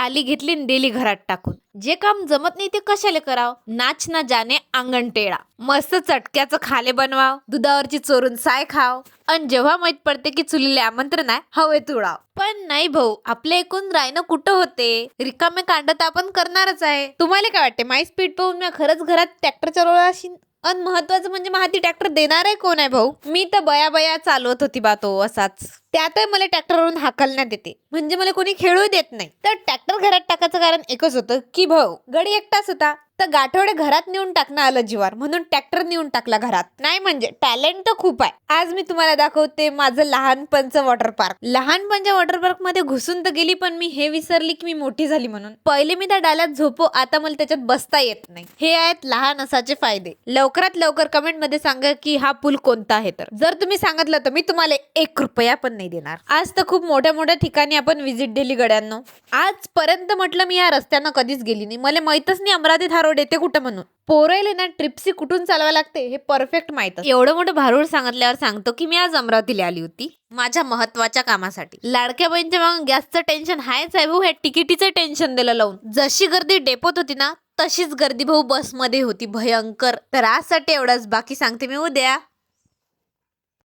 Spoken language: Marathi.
टाली घेतली आणि दिली घरात टाकून. जे काम जमत नाही ते कशाला कराव. नाच ना जाने अंगण टेळा. मस्त चटक्याचं खाले बनवाव, दुधावरची चोरून साय खाव, आणि जेव्हा माहित पडते की चुलीले आमंत्रण आहे हवेत उडाव. पण नाही भाऊ, आपल्या एकूण राहणं कुठं होते. रिकामे कांड तर आपण करणारच आहे. तुम्हाला काय वाटते, माई स्पीड पाहून मी खरंच घरात ट्रॅक्टर चालवला असेल. आणि महत्वाचं म्हणजे हाती ट्रॅक्टर देणार आहे कोण आहे भाऊ. मी तर बया बया चालवत होती बा तो असाच. त्यातही मला ट्रॅक्टरवरून हाकलण्यात येते, म्हणजे मला कोणी खेळू देत नाही. तर ट्रॅक्टर घरात टाकायचं कारण एकच होतं की भाऊ गडी एकटाच होता, तर गाठोडे घरात नेऊन टाकणं आलं जीवार, म्हणून ट्रॅक्टर नेऊन टाकला घरात. नाही म्हणजे टॅलेंट तर खूप आहे. आज मी तुम्हाला दाखवते माझं लहानपणचं वॉटर पार्क. लहानपणच्या वॉटर पार्क मध्ये घुसून तर गेली, पण मी हे विसरली की मी मोठी झाली म्हणून. पहिले मी त्या डाल्यात झोपो, आता मला त्याच्यात बसता येत नाही. हे आहेत लहान असाचे फायदे. लवकरात लवकर कमेंट मध्ये सांगा की हा पूल कोणता आहे. तर जर तुम्ही सांगितलं तर मी तुम्हाला 1 रुपया पण नाही देणार. आज तर खूप मोठ्या मोठ्या ठिकाणी आपण व्हिजिट दिली गड्यांनो. आजपर्यंत म्हटलं मी या रस्त्यानं कधीच गेली नाही. मला माहितच नाही अमरावती हा रोड येते कुठं म्हणून. पोरायले ना ट्रिप्सी कुठून चालवा लागते हे परफेक्ट माहित. एवढं मोठं भारूड सांगितल्यावर सांगतो की मी आज अमरावतीला आली होती माझ्या महत्वाच्या कामासाठी. लाडक्या बहिणीच्या मग गॅसचं टेन्शन हायच आहे भाऊ. हे तिकिटीचं टेन्शन दिलं लावून. जशी गर्दी डेपोत होती ना तशीच गर्दी भाऊ बसमध्ये होती भयंकर. तर आजसाठी एवढंच, बाकी सांगते मी उद्या.